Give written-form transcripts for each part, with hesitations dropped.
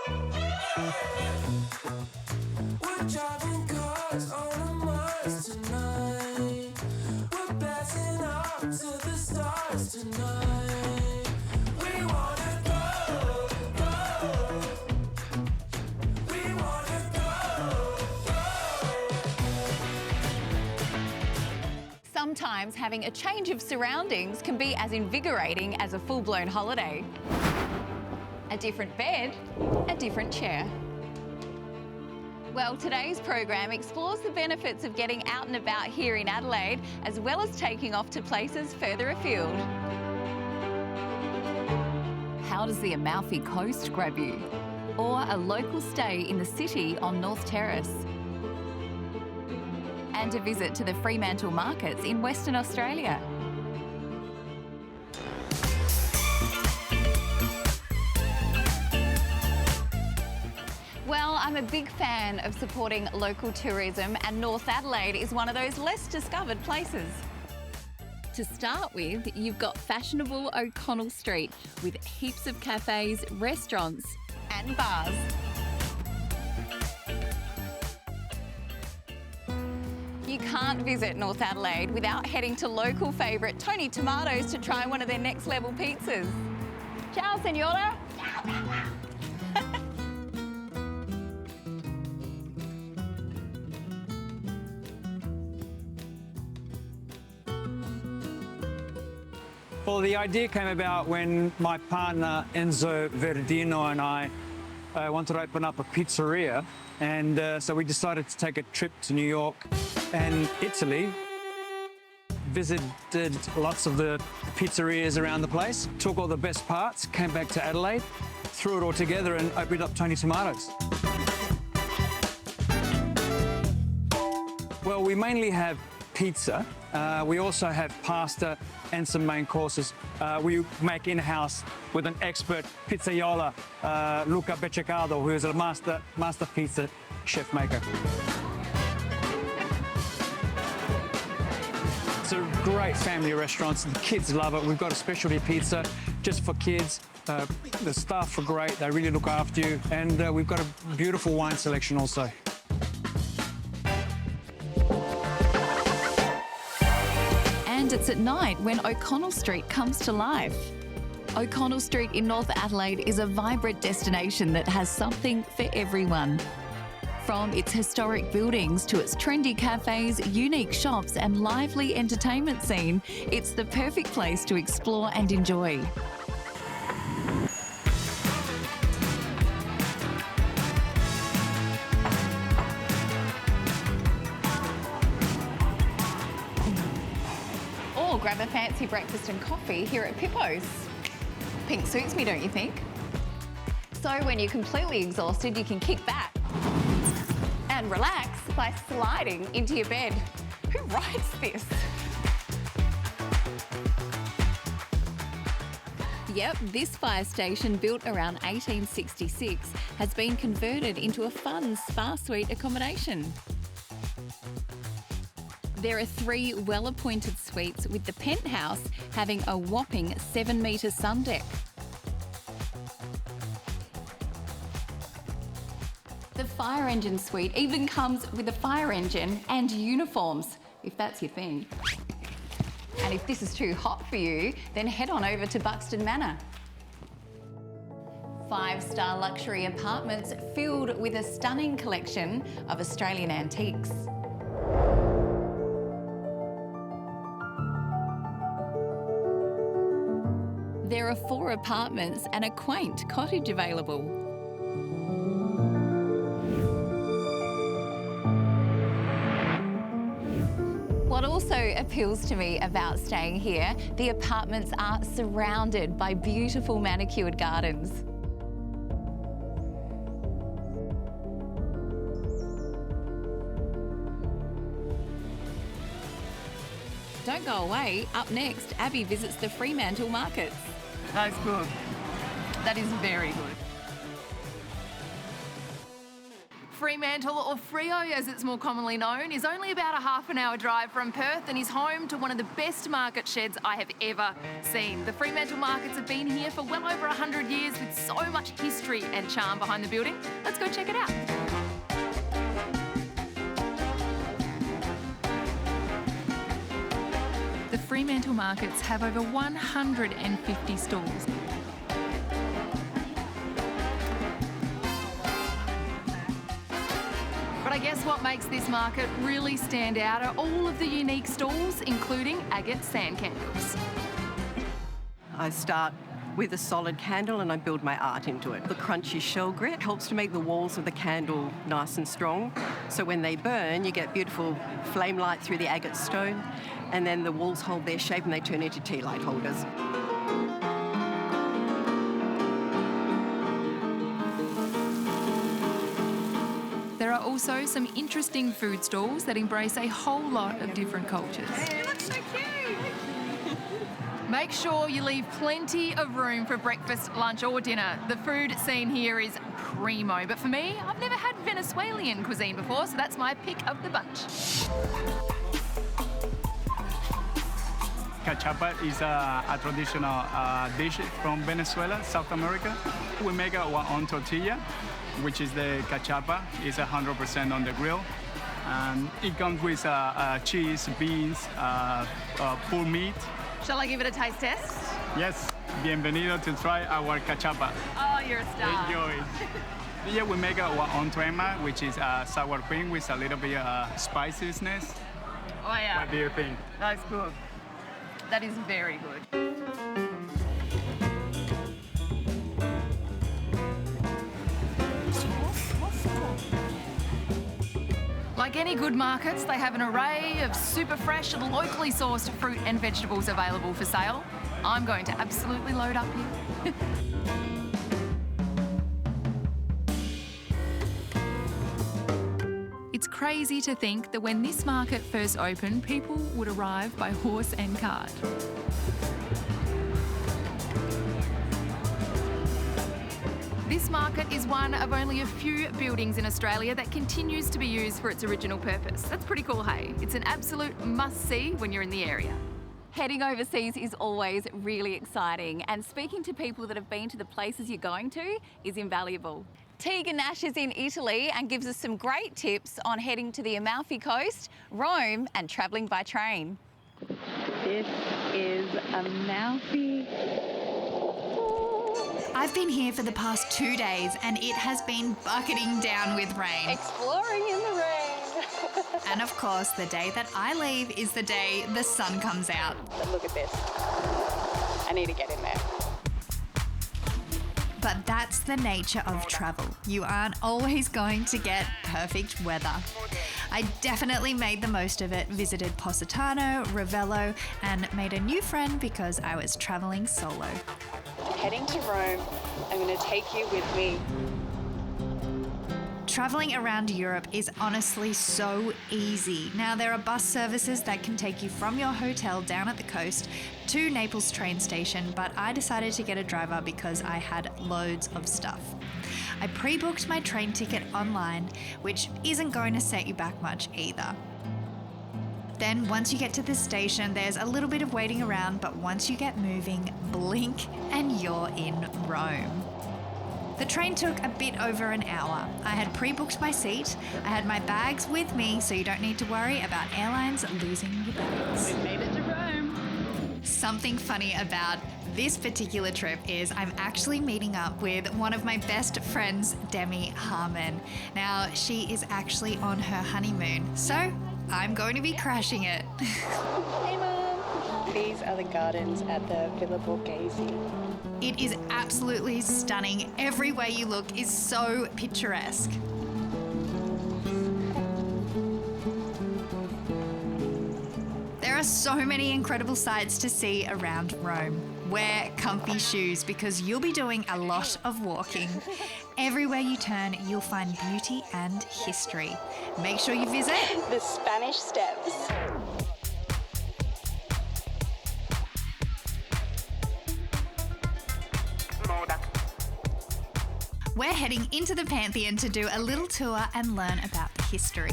We're driving cars on a Mars tonight. We're blasting off to the stars tonight. We wanna go, go. We wanna go, go. Sometimes having a change of surroundings can be as invigorating as a full-blown holiday. A different bed, a different chair. Well, today's program explores the benefits of getting out and about here in Adelaide, as well as taking off to places further afield. How does the Amalfi Coast grab you? Or a local stay in the city on North Terrace? And a visit to the Fremantle markets in Western Australia. Well, I'm a big fan of supporting local tourism, and North Adelaide is one of those less discovered places. To start with, you've got fashionable O'Connell Street with heaps of cafes, restaurants and bars. You can't visit North Adelaide without heading to local favourite Tony Tomatoes to try one of their next level pizzas. Ciao, senora. Well, the idea came about when my partner Enzo Verdino and I wanted to open up a pizzeria, and so we decided to take a trip to New York and Italy, visited lots of the pizzerias around the place, took all the best parts, came back to Adelaide, threw it all together and opened up Tony Tomatoes. Well, we mainly have pizza. We also have pasta and some main courses. We make in-house with an expert pizzaiola, Luca Beccacardo, who is a master pizza chef maker. It's a great family restaurant. The kids love it. We've got a specialty pizza just for kids. The staff are great. They really look after you. And we've got a beautiful wine selection also. And it's at night when O'Connell Street comes to life. O'Connell Street in North Adelaide is a vibrant destination that has something for everyone. From its historic buildings to its trendy cafes, unique shops and lively entertainment scene, it's the perfect place to explore and enjoy. Or grab a fancy breakfast and coffee here at Pippo's. Pink suits me, don't you think? So when you're completely exhausted, you can kick back and relax by sliding into your bed. Who writes this? Yep, this fire station, built around 1866, has been converted into a fun spa suite accommodation. There are 3 well-appointed suites, with the penthouse having a whopping 7-metre sun deck. The fire engine suite even comes with a fire engine and uniforms, if that's your thing. And if this is too hot for you, then head on over to Buxton Manor. 5-star luxury apartments filled with a stunning collection of Australian antiques. There are 4 apartments and a quaint cottage available. What also appeals to me about staying here, the apartments are surrounded by beautiful manicured gardens. Don't go away. Up next, Abby visits the Fremantle markets. That's good. That is very good. Fremantle, or Freo as it's more commonly known, is only about a half an hour drive from Perth and is home to one of the best market sheds I have ever seen. The Fremantle markets have been here for well over 100 years with so much history and charm behind the building. Let's go check it out. The Fremantle markets have over 150 stalls. But I guess what makes this market really stand out are all of the unique stalls, including agate sand candles. I start with a solid candle and I build my art into it. The crunchy shell grit helps to make the walls of the candle nice and strong. So when they burn, you get beautiful flame light through the agate stone, and then the walls hold their shape and they turn into tea light holders. There are also some interesting food stalls that embrace a whole lot of different cultures. Hey, you look so cute! Make sure you leave plenty of room for breakfast, lunch or dinner. The food scene here is primo, but for me, I've never had Venezuelan cuisine before, so that's my pick of the bunch. Cachapa is a traditional dish from Venezuela, South America. We make our own tortilla, which is the cachapa. It's 100% on the grill. And it comes with cheese, beans, full meat. Shall I give it a taste test? Yes, bienvenido to try our cachapa. Oh, you're a star. Enjoy. Yeah, we make our own crema, which is sour cream with a little bit of spiciness. Oh, yeah. What do you think? That's good. That is very good. Like any good markets, they have an array of super fresh, locally sourced fruit and vegetables available for sale. I'm going to absolutely load up here. It's crazy to think that when this market first opened, people would arrive by horse and cart. This market is one of only a few buildings in Australia that continues to be used for its original purpose. That's pretty cool, hey? It's an absolute must-see when you're in the area. Heading overseas is always really exciting, and speaking to people that have been to the places you're going to is invaluable. Tegan Nash is in Italy and gives us some great tips on heading to the Amalfi Coast, Rome and travelling by train. This is Amalfi. I've been here for the past 2 days and it has been bucketing down with rain. Exploring in the rain. And of course, the day that I leave is the day the sun comes out. But look at this. I need to get in there. But that's the nature of travel. You aren't always going to get perfect weather. I definitely made the most of it, visited Positano, Ravello, and made a new friend because I was traveling solo. Heading to Rome. I'm going to take you with me. Traveling around Europe is honestly so easy. Now, there are bus services that can take you from your hotel down at the coast to Naples train station, but I decided to get a driver because I had loads of stuff. I pre-booked my train ticket online, which isn't going to set you back much either. Then once you get to the station, there's a little bit of waiting around, but once you get moving, blink and you're in Rome. The train took a bit over an hour. I had pre-booked my seat, I had my bags with me, so you don't need to worry about airlines losing your bags. We made it to Rome. Something funny about this particular trip is I'm actually meeting up with one of my best friends, Demi Harmon. Now, she is actually on her honeymoon, so I'm going to be crashing it. Hey, Mum. These are the gardens at the Villa Borghese. It is absolutely stunning. Every way you look is so picturesque. There are so many incredible sights to see around Rome. Wear comfy shoes because you'll be doing a lot of walking. Everywhere you turn, you'll find beauty and history. Make sure you visit The Spanish Steps. We're heading into the Pantheon to do a little tour and learn about the history.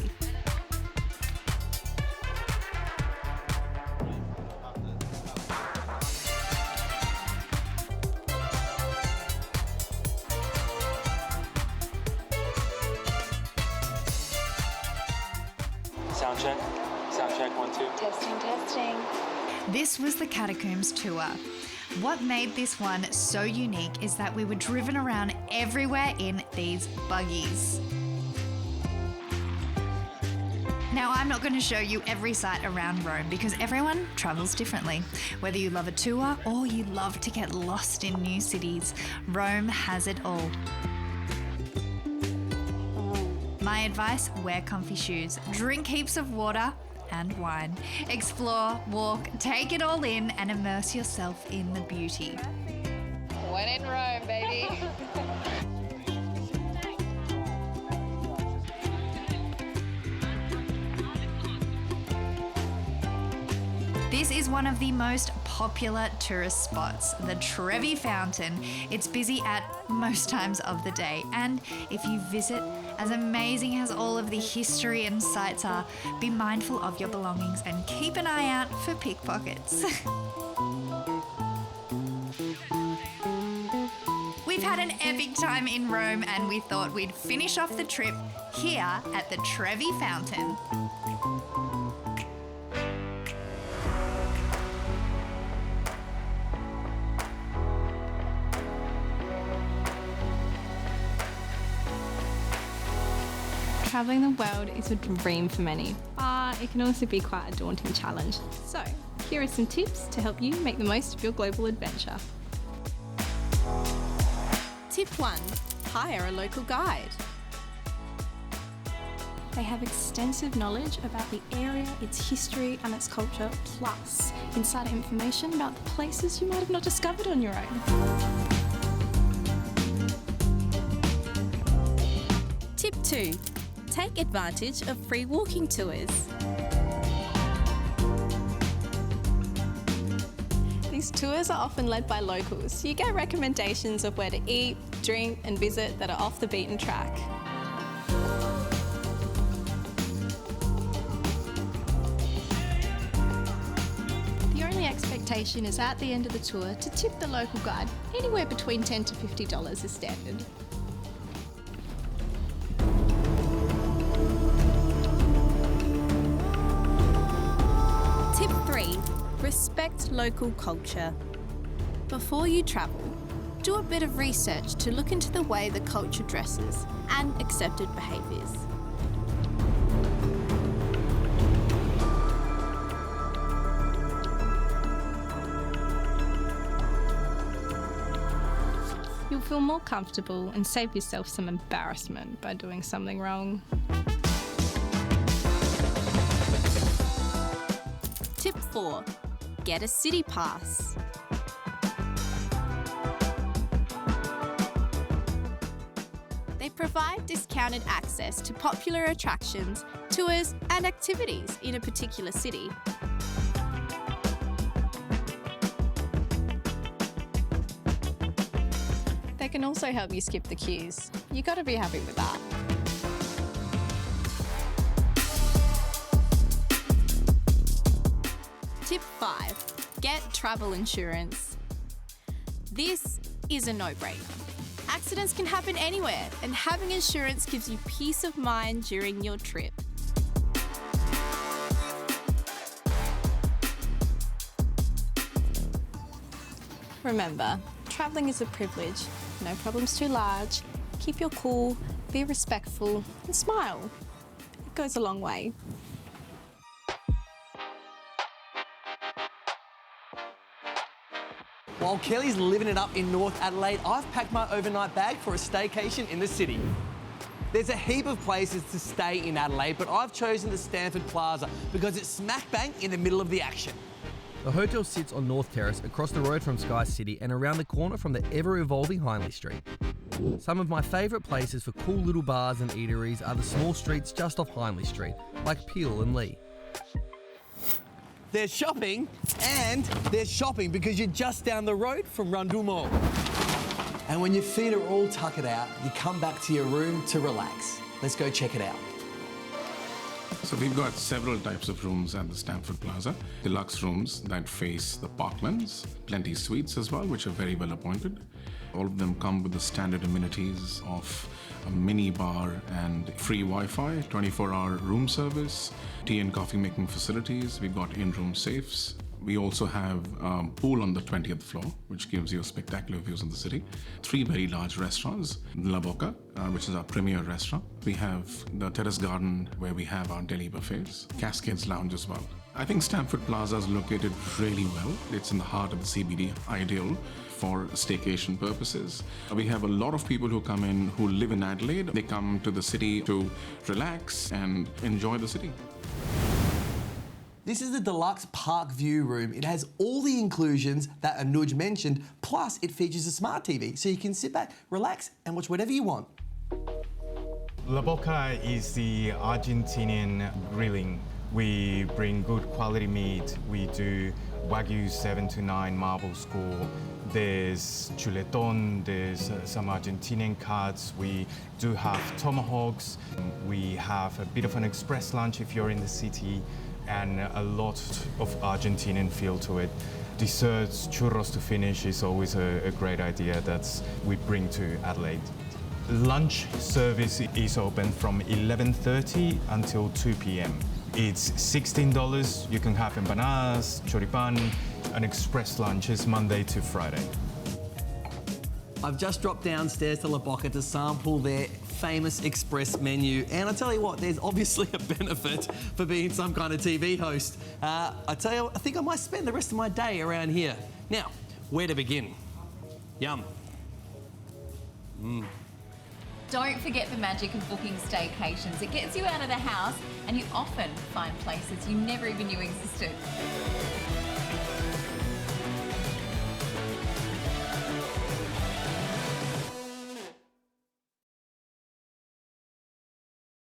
Sound check, 1, 2. Testing. This was the Catacombs tour. What made this one so unique is that we were driven around everywhere in these buggies. Now, I'm not going to show you every site around Rome because everyone travels differently. Whether you love a tour or you love to get lost in new cities, Rome has it all. My advice, wear comfy shoes, drink heaps of water and wine, explore, walk, take it all in and immerse yourself in the beauty. When in Rome, baby. This is one of the most popular tourist spots, the Trevi Fountain. It's busy at most times of the day, and if you visit, as amazing as all of the history and sights are, be mindful of your belongings and keep an eye out for pickpockets. We've had an epic time in Rome and we thought we'd finish off the trip here at the Trevi Fountain. Travelling the world is a dream for many, but it can also be quite a daunting challenge. So, here are some tips to help you make the most of your global adventure. Tip 1. Hire a local guide. They have extensive knowledge about the area, its history and its culture, plus insider information about the places you might have not discovered on your own. Tip 2. Take advantage of free walking tours. These tours are often led by locals, so you get recommendations of where to eat, drink and visit that are off the beaten track. The only expectation is at the end of the tour to tip the local guide. Anywhere between $10 to $50 is standard. Tip 3. Respect local culture. Before you travel, do a bit of research to look into the way the culture dresses and accepted behaviours. You'll feel more comfortable and save yourself some embarrassment by doing something wrong. Tip 4. Get a city pass. They provide discounted access to popular attractions, tours and activities in a particular city. They can also help you skip the queues. You got to be happy with that. Tip 5. Get travel insurance. This is a no-brainer. Accidents can happen anywhere, and having insurance gives you peace of mind during your trip. Remember, travelling is a privilege. No problem's too large. Keep your cool, be respectful, and smile. It goes a long way. While Kelly's living it up in North Adelaide, I've packed my overnight bag for a staycation in the city. There's a heap of places to stay in Adelaide, but I've chosen the Stanford Plaza because it's smack bang in the middle of the action. The hotel sits on North Terrace across the road from Sky City and around the corner from the ever-evolving Hindley Street. Some of my favourite places for cool little bars and eateries are the small streets just off Hindley Street, like Peel and Lee. There's shopping and there's shopping because you're just down the road from Rundle Mall. And when your feet are all tuckered out, you come back to your room to relax. Let's go check it out. So we've got several types of rooms at the Stamford Plaza. Deluxe rooms that face the parklands, plenty suites as well, which are very well appointed. All of them come with the standard amenities of a mini bar and free Wi-Fi, 24-hour room service, tea and coffee making facilities. We've got in-room safes. We also have a pool on the 20th floor, which gives you spectacular views of the city. 3 very large restaurants, La Boca, which is our premier restaurant. We have the terrace garden where we have our Delhi buffets, Cascades Lounge as well. I think Stamford Plaza is located really well. It's in the heart of the CBD, ideal for staycation purposes. We have a lot of people who come in who live in Adelaide. They come to the city to relax and enjoy the city. This is the deluxe park view room. It has all the inclusions that Anuj mentioned, plus it features a smart TV, so you can sit back, relax, and watch whatever you want. La Boca is the Argentinian grilling. We bring good quality meat. We do Wagyu 7 to 9 marble score. There's chuletón, there's some Argentinian cuts. We do have tomahawks. We have a bit of an express lunch if you're in the city, and a lot of Argentinian feel to it. Desserts, churros to finish is always a great idea that we bring to Adelaide. Lunch service is open from 11:30 until 2 p.m. It's $16. You can have empanadas, choripan. An express lunch is Monday to Friday. I've just dropped downstairs to La Boca to sample their famous express menu, and I tell you what, there's obviously a benefit for being some kind of TV host. I tell you, I think I might spend the rest of my day around here. Now, where to begin? Yum. Don't forget the magic of booking staycations. It gets you out of the house and you often find places you never even knew existed.